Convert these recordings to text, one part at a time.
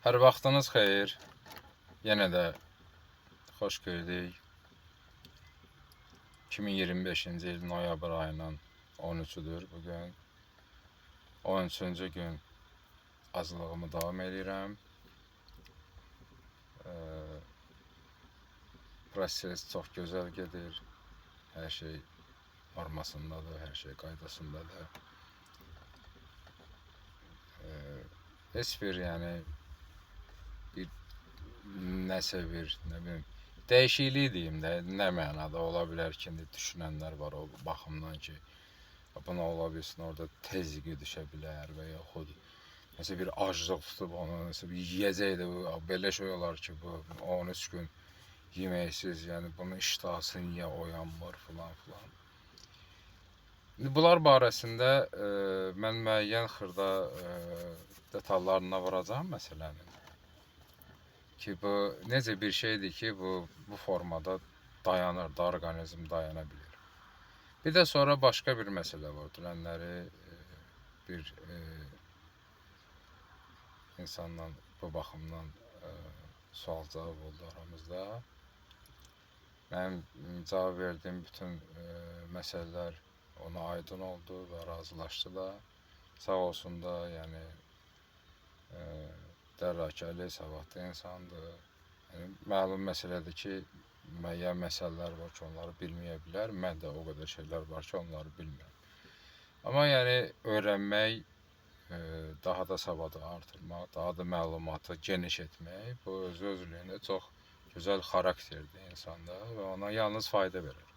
Hər vaxtınız xeyir. Yenə də xoş gördük. 2025-ci il noyabr ayının 13-üdür bugün. 13-cü gün acılığımı davam edirəm. Proses çox gözəl gedir. Hər şey formasındadır, hər şey qaydasındadır. Heç bir nəsə bir, nə bilim, dəyişiklik deyim də, nə mənada ola bilər ki, düşünənlər var o baxımdan ki, buna ola bilsin, orada tezliyi düşə bilər və yaxud nəsə bir aclıq tutub onu, nəsə bir yiyəcək də, belə şey olar ki, bu 13 gün yeməksiz, yəni bunun iştahası niyə oyanmır filan filan. Bunlar barəsində mən müəyyən xırda detallarına vuracağım məsələnin. Ki bu necə bir şeydir ki, bu formada dayanır, da orqanizm dayana bilir. Bir də sonra başqa bir məsələ var. Dünənləri bir insanla bu baxımdan sual-cavab oldu aramızda. Mənim cavab verdiyim bütün məsələlər ona aydın oldu və razılaşdı da. Sağ olsun da, yəni dərrakəli, savadlı insandır. Yəni, məlum məsələdir ki, müəyyən məsələlər var ki, onları bilməyə bilər. Mən də o qədər şeylər var ki, onları bilmirəm. Amma yəni öyrənmək, daha da savadı artırmaq, daha da məlumatı geniş etmək, bu öz-özlüyündə çox gözəl xarakterdir insanda və ona yalnız fayda verir.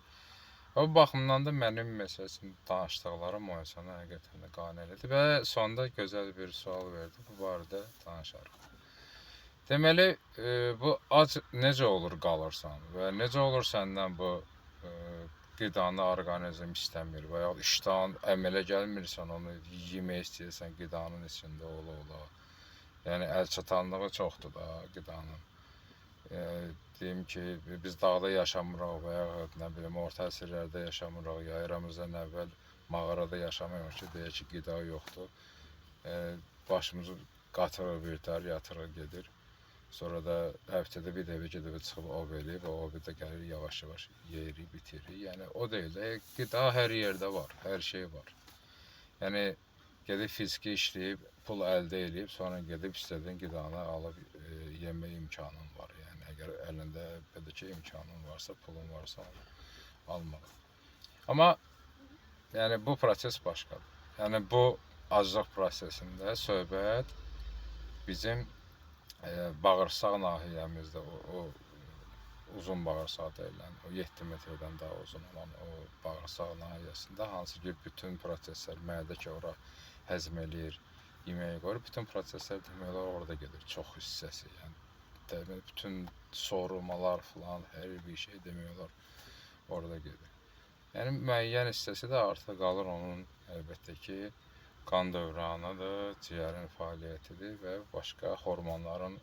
O baxımdan da mənim məsələsində danışdıqlarım o insana həqiqətən də qane və sonda gözəl bir sual verdi. Bu barədə danışarıq. Deməli, bu ac necə olur qalırsan və necə olur səndən bu qidanı orqanizm istəmir və ya iştahın əmələ gəlmirsən, onu yemək istəyirsən qidanın içində ola. Yəni əlçatanlığı çoxdur da qidanın. Deyim ki, biz dağda yaşamırıq və ya nə bilim orta əsrlərdə yaşamırıq, ya eramızdan əvvəl mağarada yaşamıyoruz ki, deyək ki, qida yoxdur. Başımızı qatırıq birtəhər, yatırıq gedir. Sonra da həftədə bir dəfə gedib çıxıb ov eləyib, o ovi də gəlir yavaş-yavaş yeyirik, bitirik. Yəni o deyil də, qida hər yerdə var, hər şey var. Yəni gedib fiziki işləyib, pul əldə eləyib, sonra gedib istədiyin qidanı alıb yemək imkanın var. Yəni əgər əlində belə ki, imkanın varsa, pulun varsa almaq. Amma yəni bu proses başqadır. Yəni bu aclıq prosesində söhbət bizim bağırsaq nahiyəmizdə o uzun bağırsaq deyilən, o 7 metrdən daha uzun olan o bağırsaq nahiyəsində hansı ki bütün proseslər mədə ki ora həzm eləyir, yeməyə qoyur, bütün proseslər demək olar orada gedir, çox hissəsi. Yəni bütün sorumalar falan, hər bir şey demək olar orada gedir. Yəni müəyyən hissəsi də artıq qalır onun əlbəttə ki qan dövranıdır, ciyərin fəaliyyətidir və başqa hormonların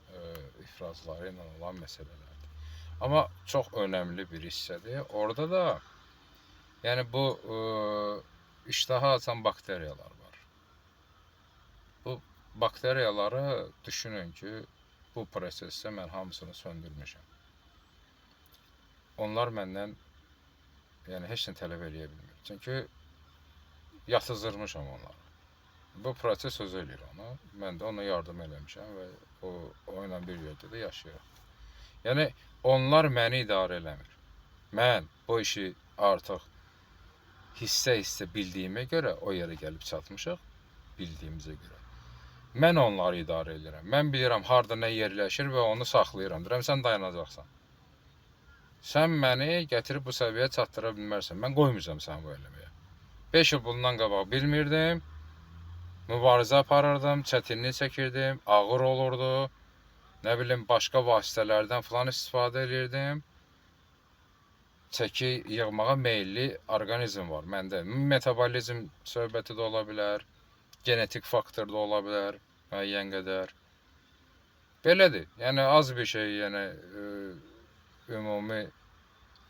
ifrazları ilə olan məsələlərdir. Amma çox önəmli bir hissədir. Orada da yəni bu iştahı açan bakteriyalar var. Bu bakteriyaları düşünün ki, bu prosesdə mən hamısını söndürmüşəm. Onlar məndən yəni heç nə tələb eləyə bilmir. Çünki yatızdırmışam onları. Bu proses özü eləyir onu. Mən də ona yardım eləmişəm və o ilə bir yerdə də yaşayırıq. Yəni onlar məni idarə eləmir. Mən bu işi artıq hissə-hissə bildiyimə görə o yerə gəlib çatmışıq, bildiyimizə görə. Mən onları idarə edirəm. Mən bilirəm harda nə yerləşir və onu saxlayıram. Deyirəm, sən dayanacaqsan. Sən məni gətirib bu səviyyəyə çatdıra bilmərsən. Mən qoymayacağam səni bu eləməyə. 5 il bundan qabaq bilmirdim. Mübarizə aparırdım, çətinlik çəkirdim, ağır olurdu. Nə bilim, başqa vasitələrdən falan istifadə edirdim. Çəki yığmağa meyilli orqanizm var məndə. Metabolizm söhbəti də ola bilər. Genetik faktor da ola bilər, müəyyən qədər. Belədir. Yəni az bir şey, yəni ümumi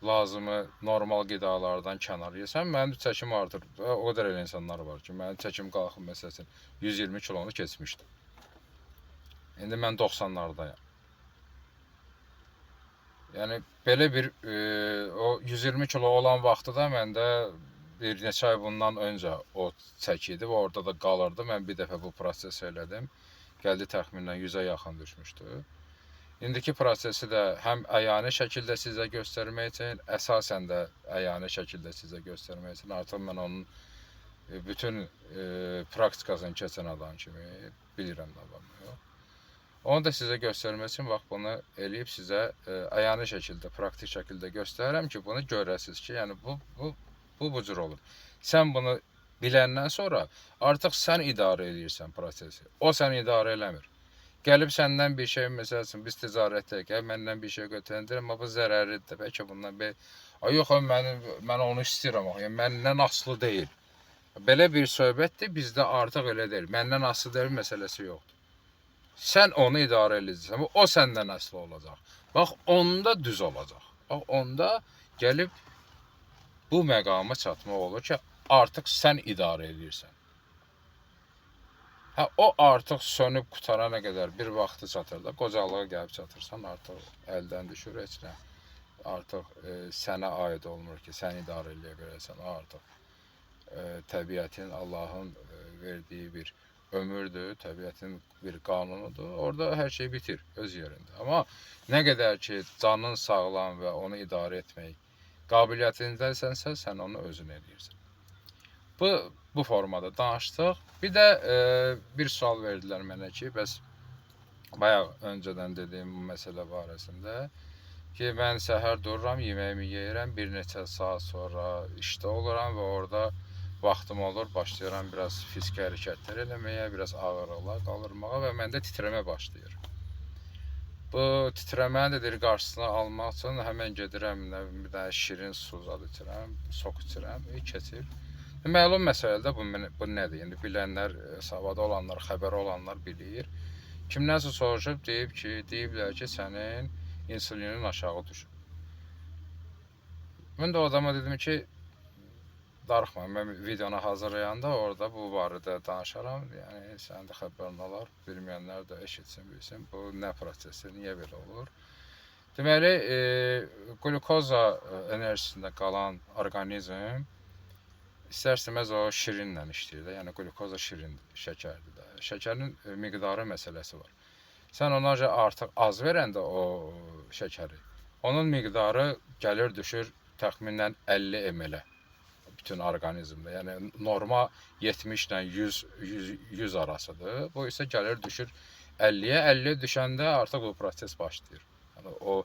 lazımı normal qidalardan kənar yesən, mənim çəkim artır. O qədər elə insanlar var ki, mənim çəkim qalxıb məsələn 120 kilonu keçmişdi. İndi mən 90'lardayım. Yəni belə bir o 120 kilo olan vaxtı da məndə bir neçə ay bundan öncə o çəkiydi və orada da qalırdı. Mən bir dəfə bu prosesi elədim. Gəldi təxminən 100-ə yaxın düşmüşdü. İndiki prosesi də həm əyani şəkildə sizə göstərmək üçün, əsasən də əyani şəkildə sizə göstərmək üçün artıq mən onun bütün praktikasını keçən adam kimi bilirəm nə var. Onu da sizə göstərmək üçün bax bunu eləyib sizə əyani şəkildə, praktik şəkildə göstərirəm ki, bunu görəsiniz ki, yəni bu cür olur. Sən bunu biləndən sonra artıq sən idarə edirsən prosesi. O səni idarə eləmir. Gəlib səndən bir şey, məsəl üçün biz ticarətdəyik, məndən bir şey götürəndir, amma bu zərərlidir. Bəlkə bundan yox, mən onu istəyirəm, yəni məndən asılı deyil. Belə bir söhbətdir, bizdə artıq elə deyil. Məndən asılı deyil məsələsi yoxdur. Sən onu idarə edəcəksən, o səndən asılı olacaq. Bax, onda düz olacaq. Bax, onda gəlib bu məqama çatmaq olur ki, artıq sən idarə edirsən. Hə, o artıq sönüb qutarana qədər bir vaxtı çatır da, qocalığa gəlib çatırsan, artıq əldən düşür heç nə. Artıq sənə aid olmur ki, sən idarə edə bilərsən. O artıq təbiətin, Allahın verdiyi bir ömürdür, təbiətin bir qanunudur. Orada hər şey bitir öz yerində. Amma nə qədər ki canın sağlam və onu idarə etmək qabiliyyətindəsənsə, sən onu özün edirsən. Bu formada danışdıq. Bir də bir sual verdilər mənə ki, bəs bayaq öncədən dediyim bu məsələ barəsində ki, mən səhər dururam, yeməyimi yeyirəm, bir neçə saat sonra işdə oluram və orada vaxtım olur, başlayıram biraz fiziki hərəkətlər eləməyə, biraz ağırlıqlar qaldırmağa və məndə titrəmə başlayır. Bu titrəmənin də qarşısını almaq üçün həmən gedirəm, bir dənə şirin su zad içirəm, sok içirəm, keçir. Məlum məsələdə bu nədir? İndi bilənlər, savada olanlar, xəbəri olanlar bilir. Kimdənsə soruşub deyiblər ki, sənin insulinin aşağı düşüb. Mən də o adama dedim ki, darıxma, mən videonu hazırlayanda orada bu barədə danışaram. Yəni sənin də xəbərin olar, bilməyənlər də eşitsin, bilsin. Bu nə prosesi, niyə belə olur? Deməli, glukoza enerjisində qalan orqanizm istər-istəməz o şirinlə işləyir də. Yəni glukoza şirindir, şəkərdir də. Şəkərin miqdarı məsələsi var. Sən ona artıq az verəndə o şəkəri, onun miqdarı gəlir düşür təxminən 50 ml. Bütün orqanizmdə. Yəni norma 70 ilə 100 arasıdır. Bu isə gəlir düşür 50-yə. 50-yə düşəndə artıq bu proses başlayır. Yəni o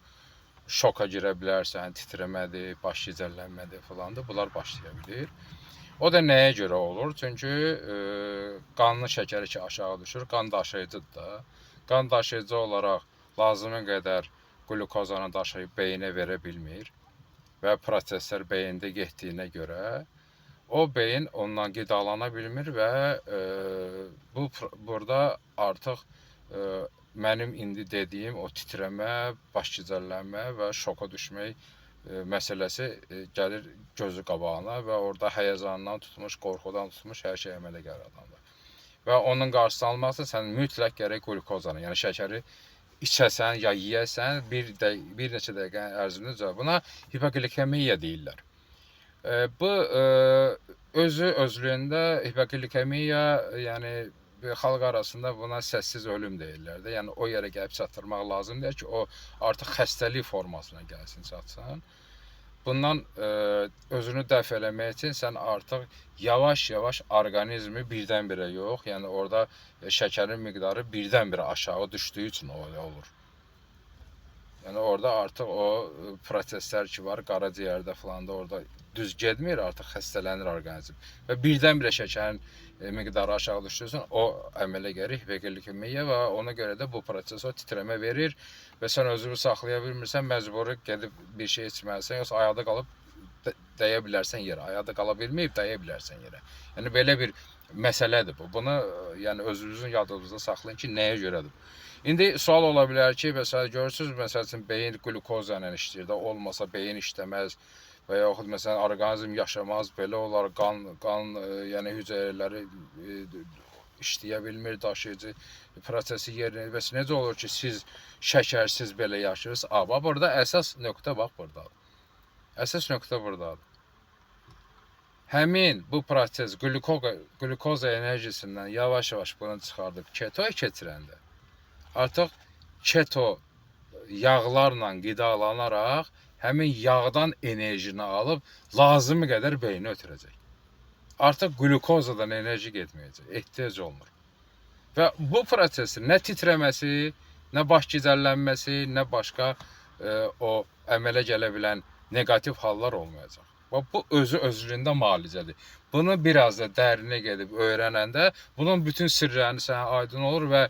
şoka girə bilərsən, titrəmədir, baş gicəllənmədir filandır. Bunlar başlaya bilir. O da nəyə görə olur? Çünki qanın şəkəri ki aşağı düşür, qan daşıyıcıdır da. Qan daşıyıcı olaraq lazımi qədər glukozanı daşıyıb beyinə verə bilmir. Və proseslər beyində getdiyinə görə o beyin ondan qidalana bilmir və burada artıq mənim indi dediyim o titrəmə, baş gicəllənmə və şoka düşmək məsələsi gəlir gözü qabağına və orada həyəcandan tutmuş, qorxudan tutmuş hər şey əmələ gəlir adamda. Və onun qarşısını almaq üçün sən mütləq gərək glukozanı, yəni şəkəri içəsən ya yeyəsən bir neçə dəqiqə ərzində buna hipoglikemiya deyirlər. Bu özlüyündə hipoglikemiya, yəni xalq arasında buna səssiz ölüm deyirlər də. Yəni o yerə gəlib çatdırmaq lazımdır ki, o artıq xəstəlik formasına gəlsin, çatsın. Bundan özünü dəf eləmək üçün sən artıq yavaş-yavaş orqanizmi birdən-birə yox, yəni orada şəkərin miqdarı birdən-birə aşağı düşdüyü üçün öyle olur. Yəni orada artıq o proseslər ki var, qaraciyərdə falan da orada düz getmir, artıq xəstələnir orqanizm. Və birdən-birə şəkərin miqdarı aşağı düşdüyü o əmələ gəlir hipoglikemiya və ona görə də bu proses o titrəmə verir və sən özünü saxlaya bilmirsən, məcburi gedib bir şey içməlisən, yoxsa ayaqda qalıb dəyə bilərsən yerə. Ayaqda qala bilməyib dəyə bilərsən yerə. Yəni belə bir məsələdir bu. Bunu yəni özünüzün yadınızda saxlayın ki, nəyə görədir. İndi sual ola bilər ki, məsələn görürsüz, məsəl üçün beyin glukoza ilə işləyir də, olmasa beyin işləməz və yaxud məsələn orqanizm yaşamaz, belə olar, qan yəni hüceyrələri işləyə bilmir, daşıyıcı prosesi yerinə bəs necə olur ki, siz şəkərsiz belə yaşayırsınız? Amma burada əsas nöqtə bax burdadır. Əsas nöqtə burdadır. Həmin bu proses glukoza enerjisindən yavaş-yavaş bunu çıxardıb ketoya keçirəndə artıq keto yağlarla qidalanaraq həmin yağdan enerjini alıb lazımı qədər beyni ötürəcək. Artıq glukozadan enerji getməyəcək, ehtiyac olmur. Və bu prosesin nə titrəməsi, nə baş gicəllənməsi, nə başqa o əmələ gələ bilən negativ hallar olmayacaq. Bu özlüyündə müalicədir. Bunu biraz da dərinə gedib öyrənəndə bunun bütün sirlərini sənə aydın olur və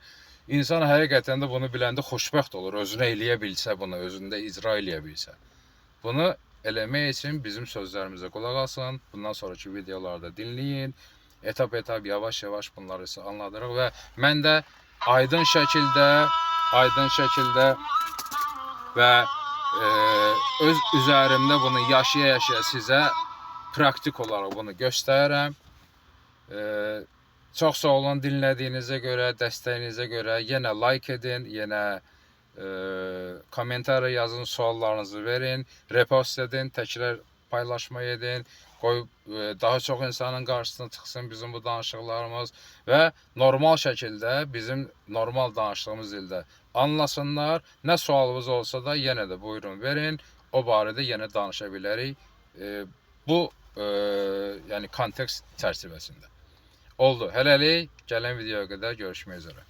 insan həqiqətən də bunu biləndə xoşbəxt olur. Özünə eləyə bilsə bunu, özündə icra eləyə bilsə. Bunu eləmək üçün bizim sözlərimizə qulaq asın. Bundan sonraki videolarda dinləyin. Etap-etap, yavaş-yavaş bunları sizə anladırıq və mən də aydın şəkildə və öz üzərimdə bunu yaşaya-yaşaya sizə praktik olaraq bunu göstərirəm. Çox sağ olun dinlədiyinizə görə, dəstəyinizə görə. Yenə like edin, yenə komentariya yazın, suallarınızı verin, repost edin, təkrar paylaşma edin. Qoy daha çox insanın qarşısına çıxsın bizim bu danışıqlarımız və normal şəkildə bizim normal danışdığımız dildə anlasınlar. Nə sualınız olsa da yenə də buyurun verin. O barədə yenə danışa bilərik. Bu yəni kontekst çərçivəsində. Oldu. Hələlik gələn videoya qədər görüşmək üzrə.